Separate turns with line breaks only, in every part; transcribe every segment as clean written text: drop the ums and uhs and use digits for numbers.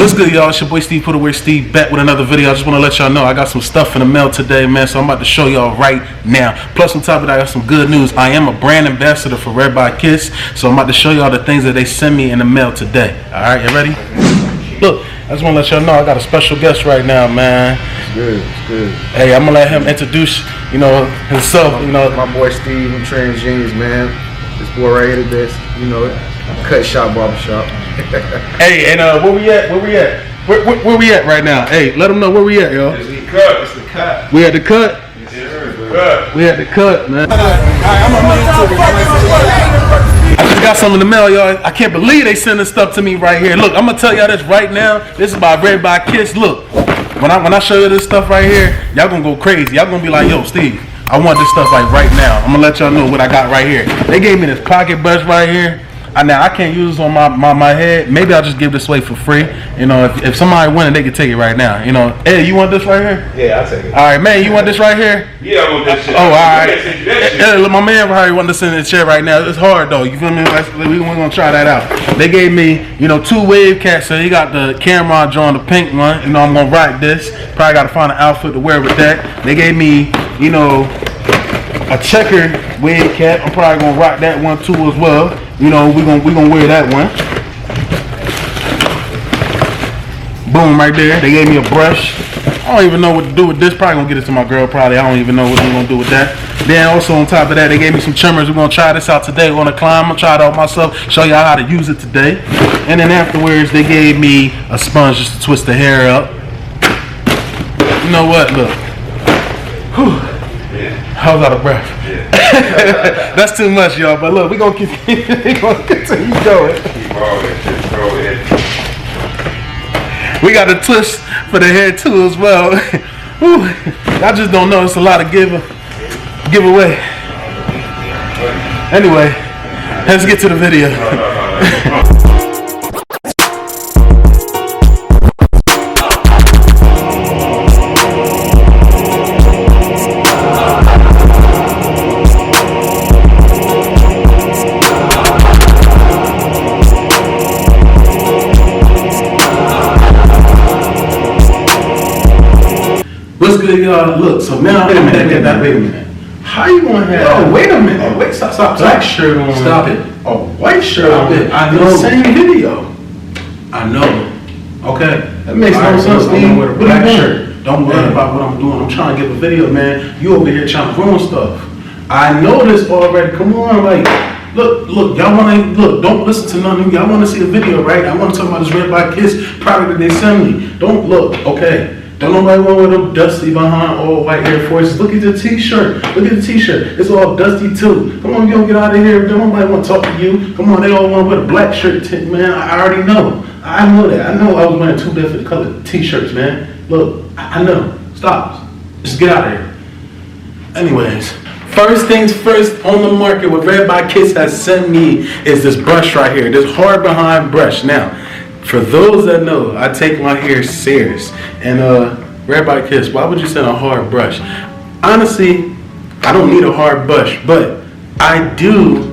What's good, y'all? It's your boy Steve Putnwork, Steve, back with another video. I just want to let y'all know I got some stuff in the mail today, man, so I'm about to show y'all right now. Plus, on top of that, I got some good news. I am a brand ambassador for Red by 𝐾𝐶, so I'm about to show y'all the things that they send me in the mail today. Alright, you ready? Look, I just want to let y'all know I got a special guest right now, man.
It's good, it's good.
Hey, I'm going to let him introduce, himself,
My boy Steve from Trans Jeans, man. This boy right here, the best, cut shop, barber shop.
Hey, and where we at? Where we at right now? Hey, let them know where we at, y'all.
It's the cut. It's the cut.
We at the cut?
Yes, sir.
We at the cut, man. I just got some in the mail, y'all. I can't believe they sending stuff to me right here. Look, I'm gonna tell y'all this right now. This is by Red by 𝐾𝐶. Look, when I show you this stuff right here, y'all gonna go crazy. Y'all gonna be like, yo, Steve, I want this stuff like right now. I'm gonna let y'all know what I got right here. They gave me this pocket brush right here. Now I can't use this on my head. Maybe I'll just give this away for free. If somebody win it, they can take it right now. Hey, you want this right here?
Yeah, I'll take it.
All right, man, you want this right here?
Yeah, I want that shit.
Oh, all right. Hey, look, my man probably want to send the chair right now. It's hard though. You feel me? We're gonna try that out. They gave me, 2 wave cats. So you got the camera drawing the pink one. I'm gonna rock this. Probably gotta find an outfit to wear with that. They gave me, a checker wave cap. I'm probably gonna rock that one too as well. We gonna wear that one. Boom, right there. They gave me a brush. I don't even know what to do with this. Probably gonna get it to my girl. Probably. I don't even know what we're gonna do with that. Then also on top of that, they gave me some trimmers. We're gonna try this out today. We're gonna climb. I'm gonna try it out myself. Show y'all how to use it today. And then afterwards, they gave me a sponge just to twist the hair up. You know what? Look. Whew. I was out of breath. Yeah. That's too much, y'all. But look, we're going to continue going.
Keep all that shit going.
We got a twist for the hair too as well. Whew. I just don't know. It's a lot of giveaway. Anyway, let's get to the video. What's good, y'all? Look, so now I'm back at that. Wait a minute. How you gonna have? Oh, wait a minute. Wait, stop. Black shirt on. Stop it. Oh, white shirt on. I know. Same video. I know. Okay. That makes no sense, Steve. With a black shirt. Don't worry about what I'm doing. I'm trying to give a video, man. You over here trying to ruin stuff. I know this already. Come on, look, y'all wanna don't listen to none of y'all wanna see a video, right? I wanna talk about this Red by 𝐾𝐶 product that they send me. Don't look, okay. Don't nobody want with them dusty behind all white Air Forces. Look at the t-shirt. Look at the t-shirt. It's all dusty too. Come on, you don't get out of here. Don't nobody want to talk to you. Come on, they all want to wear a black shirt, man. I already know. I know that. I know I was wearing 2 different colored t-shirts, man. Look, I know. Stop. Just get out of here. Anyways, first things first on the market, what Red by 𝐾𝐶 has sent me is this brush right here. This hard behind brush. Now, for those that know, I take my hair serious. And Red by 𝐾𝐶, why would you send a hard brush? Honestly, I don't need a hard brush, but I do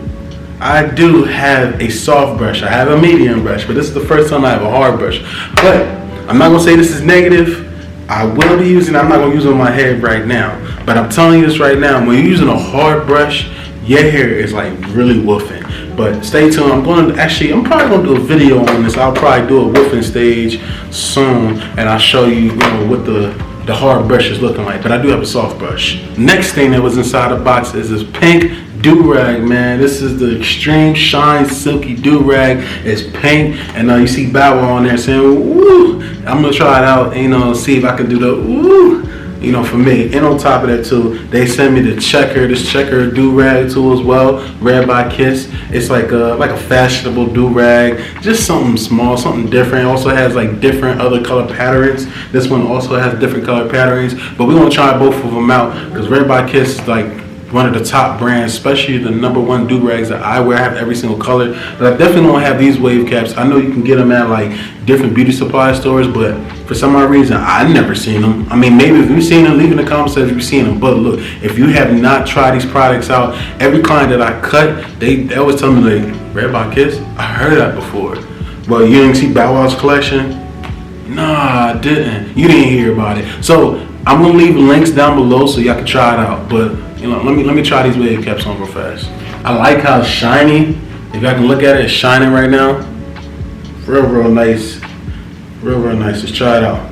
have a soft brush. I have a medium brush, but this is the first time I have a hard brush. But I'm not gonna say this is negative. I will be using it. I'm not gonna use it on my head right now. But I'm telling you this right now, when you're using a hard brush, your hair is like really woofing. But stay tuned. I'm probably gonna do a video on this. I'll probably do a woofing stage soon, and I'll show you, what the hard brush is looking like. But I do have a soft brush. Next thing that was inside the box is this pink Durag, man. This is the Extreme Shine Silky Durag. It's pink, and you see Boar on there saying, "Woo!" I'm gonna try it out, and see if I can do the "woo." For me. And on top of that too, they sent me this checker do-rag too as well, Red by 𝐾𝐶. It's like a fashionable do-rag, just something small, something different. It also has like different other color patterns. This one also has different color patterns, but we're gonna try both of them out because Red by 𝐾𝐶 is like one of the top brands, especially the #1 do-rags that I wear. I have every single color, but I definitely don't have these wave caps. I know you can get them at like different beauty supply stores, but for some odd reason, I never seen them. I mean, maybe if you've seen them, leave in the comments if you've seen them. But look, if you have not tried these products out, every client that I cut, they always tell me like, Red by 𝐾𝐶? I heard that before. Well, you didn't see Bow Wow's collection? Nah, I didn't. You didn't hear about it. So I'm gonna leave links down below so y'all can try it out. But you know, let me try these wave caps on real fast. I like how shiny. If y'all can look at it, it's shining right now. Real nice. Real nice. Let's try it out.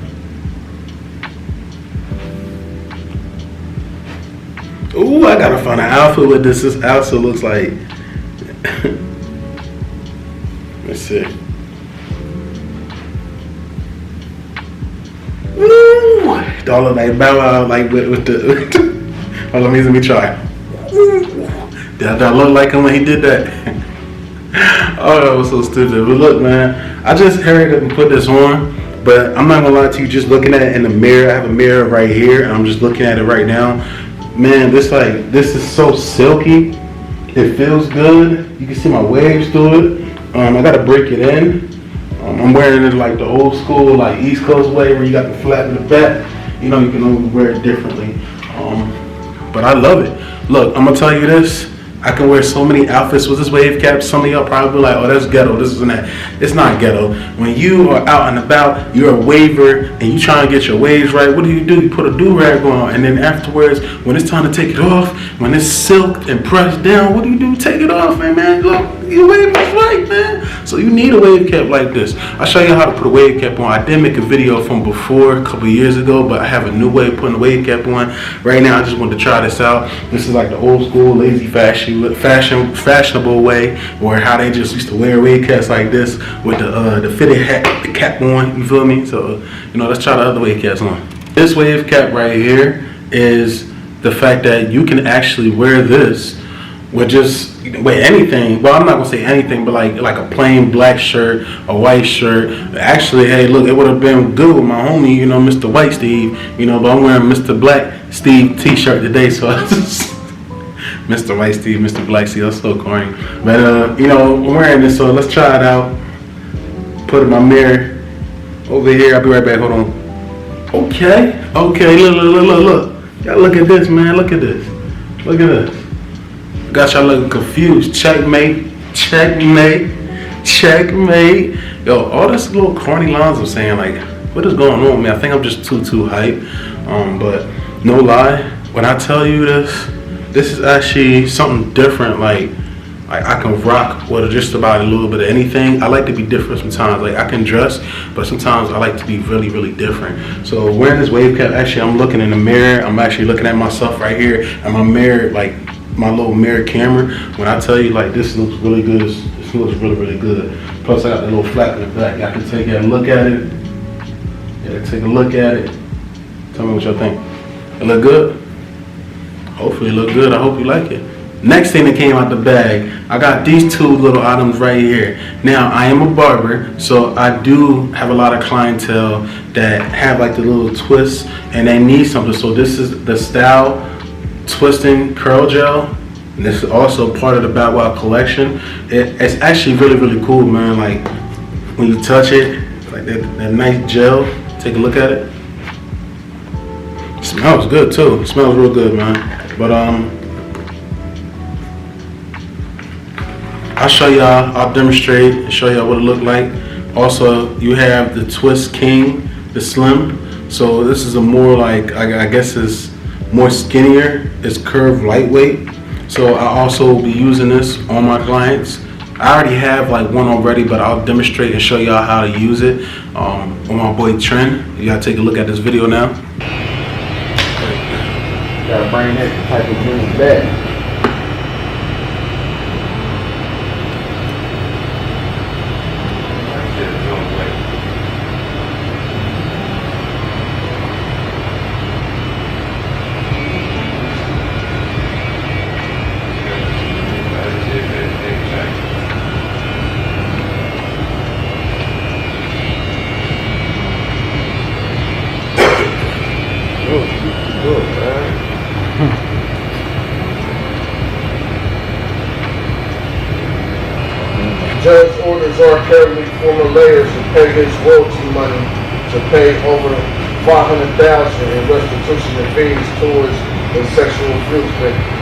Ooh, I gotta find an outfit with this. This outfit looks like. Let's see. Ooh, don't look like Bow Wow, like with the. Hold on, let me try. Did I look like him when he did that? Oh, that was so stupid. But look, man, I just hurried up and put this on. But I'm not gonna lie to you. Just looking at it in the mirror, I have a mirror right here, and I'm just looking at it right now. Man, this is so silky. It feels good. You can see my waves through it. I gotta break it in. I'm wearing it like the old school, like East Coast way, where you got the flat in the back. You know, you can only wear it differently. But I love it. Look, I'm gonna tell you this. I can wear so many outfits with this wave cap. Some of y'all probably be like, oh, that's ghetto, this isn't that. It's not ghetto. When you are out and about, you're a waver, and you trying to get your waves right, what do? You put a do-rag on, and then afterwards, when it's time to take it off, when it's silked and pressed down, what do? Take it off, man. Look, your wave is right, man. So you need a wave cap like this. I'll show you how to put a wave cap on. I did make a video from before, a couple years ago, but I have a new way of putting a wave cap on. Right now, I just wanted to try this out. This is like the old school, lazy fashionable way, or how they just used to wear wave caps like this with the fitted hat, the cap on. You feel me? So you know, let's try the other wave caps on. This wave cap right here is the fact that you can actually wear this with just anything. Well, I'm not gonna say anything, but like a plain black shirt, a white shirt. Actually, hey, look, it would have been good with my homie, you know, Mr. White Steve, you know, but I'm wearing Mr. Black Steve t-shirt today, so I just Mr. White Steve, Mr. Black Steve, that's so corny. But you know, I'm wearing this, so let's try it out. Put it in my mirror over here. I'll be right back. Hold on. Okay, look. Y'all look at this, man. Look at this. Look at this. Got y'all looking confused. Checkmate. Yo, all this little corny lines I'm saying, like, what is going on, man? I think I'm just too hype. But no lie, when I tell you this is actually something different. Like I can rock with just about a little bit of anything. I like to be different sometimes. Like I can dress, but sometimes I like to be really different. So wearing this wave cap, actually I'm looking in the mirror. I'm actually looking at myself right here, and my mirror, like my little mirror camera. When I tell you, like, this looks really good. This looks really good. Plus I got the little flap in the back. I can take a look at it. Yeah, take a look at it. Tell me what y'all think. It look good? Hopefully it look good. I hope you like it. Next thing that came out the bag, I got these two little items right here. Now, I am a barber, so I do have a lot of clientele that have like the little twists and they need something. So this is the Style Twisting Curl Gel. And this is also part of the WHATS collection. It's actually really cool, man. Like when you touch it, like that nice gel. Take a look at it. It smells good too. It smells real good, man. But I'll show y'all, I'll demonstrate and show y'all what it looked like. Also, you have the Twist King, the Slim. So this is a more like, I guess it's more skinnier. It's curved lightweight. So I also will be using this on my clients. I already have like one already, but I'll demonstrate and show y'all how to use it on my boy Trent. You gotta take a look at this video now.
Gotta bring that type of jeans back.
Judge orders R. Kelly, former layers, to pay his royalty money to pay over $500,000 in restitution and fees towards the sexual abuse victim.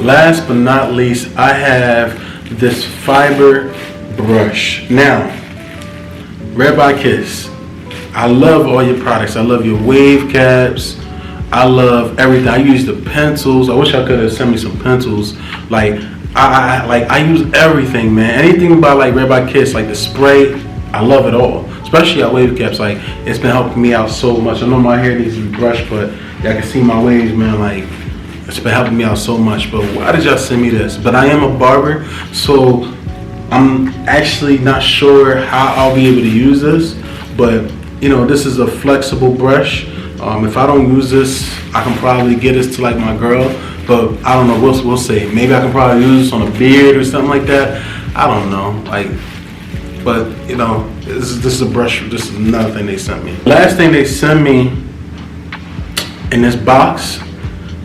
last but not least, I have this fiber brush. Now, Red by Kiss, I love all your products. I love your wave caps. I love everything. I use the pencils. I wish I could have sent me some pencils. Like I use everything, man. Anything by like Red by Kiss, like the spray, I love it all. Especially our wave caps. Like, it's been helping me out so much. I know my hair needs to be brushed, but y'all can see my waves, man. Like, it's been helping me out so much. But why did y'all send me this? But I am a barber, so I'm actually not sure how I'll be able to use this. But you know, this is a flexible brush. If I don't use this, I can probably get this to like my girl. But I don't know. We'll see. Maybe I can probably use this on a beard or something like that. I don't know. Like, but you know, this is a brush. This is another thing they sent me. Last thing they sent me in this box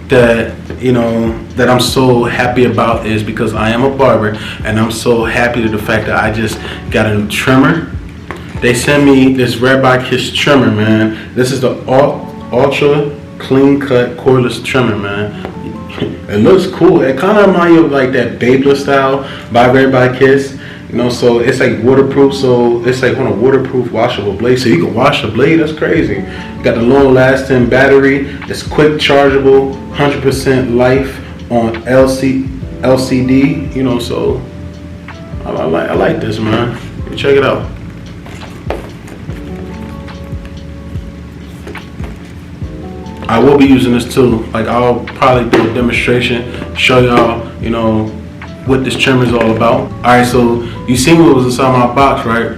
that, you know, that I'm so happy about is because I am a barber, and I'm so happy to the fact that I just got a new trimmer. They sent me this Red by Kiss trimmer, man. This is the ultra clean cut cordless trimmer, man. It looks cool. It kind of reminds you of like that Beyblade style by Red by Kiss. You know, so it's like waterproof, so it's like on a waterproof washable blade, so you can wash the blade. That's crazy. You got the long lasting battery. It's quick chargeable, 100% life on LCD. You know, so I like this, man. Check it out. I will be using this too. Like, I'll probably do a demonstration, show y'all, you know, what this trimmer is all about. Alright, so you seen what was inside my box, right?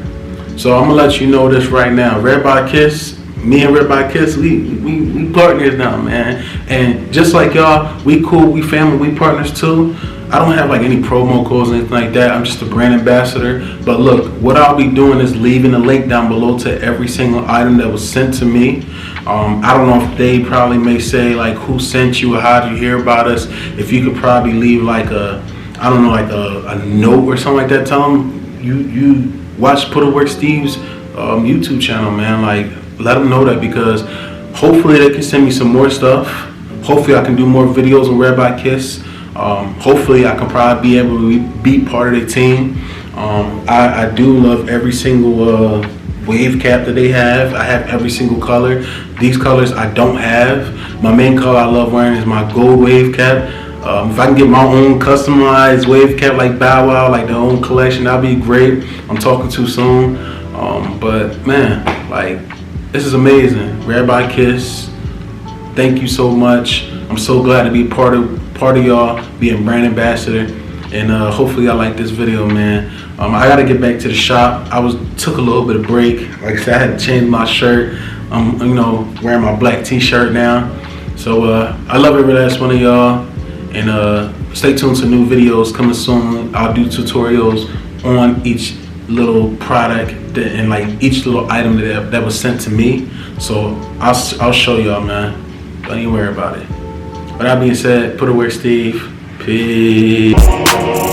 So I'm gonna let you know this right now. Red by Kiss, me and Red by Kiss, we partners now, man. And just like y'all, we cool, we family, we partners too. I don't have like any promo codes or anything like that. I'm just a brand ambassador. But look, what I'll be doing is leaving a link down below to every single item that was sent to me. I don't know if they probably may say like who sent you or how did you hear about us. If you could probably leave like a, I don't know, like a note or something like that. Tell them you watch Putnwork Steve's YouTube channel, man. Like, let them know that, because hopefully they can send me some more stuff. Hopefully I can do more videos on Red by Kiss. Hopefully I can probably be able to be part of the team. I do love every single wave cap that they have. I have every single color. These colors I don't have. My main color I love wearing is my gold wave cap. If I can get my own customized wave cap like Bow Wow, like their own collection, that'd be great. I'm talking too soon. But man, like, this is amazing. Red by Kiss, thank you so much. I'm so glad to be part of y'all, being brand ambassador, and hopefully y'all like this video, man. I gotta get back to the shop. Took a little bit of break. Like I said, I had to change my shirt. I'm, you know, wearing my black t-shirt now. So I love every last one of y'all, and stay tuned to new videos coming soon. I'll do tutorials on each little product and like each little item that was sent to me. So I'll show y'all, man. Don't even worry about it. With that being said, Putnwork Steve, peace.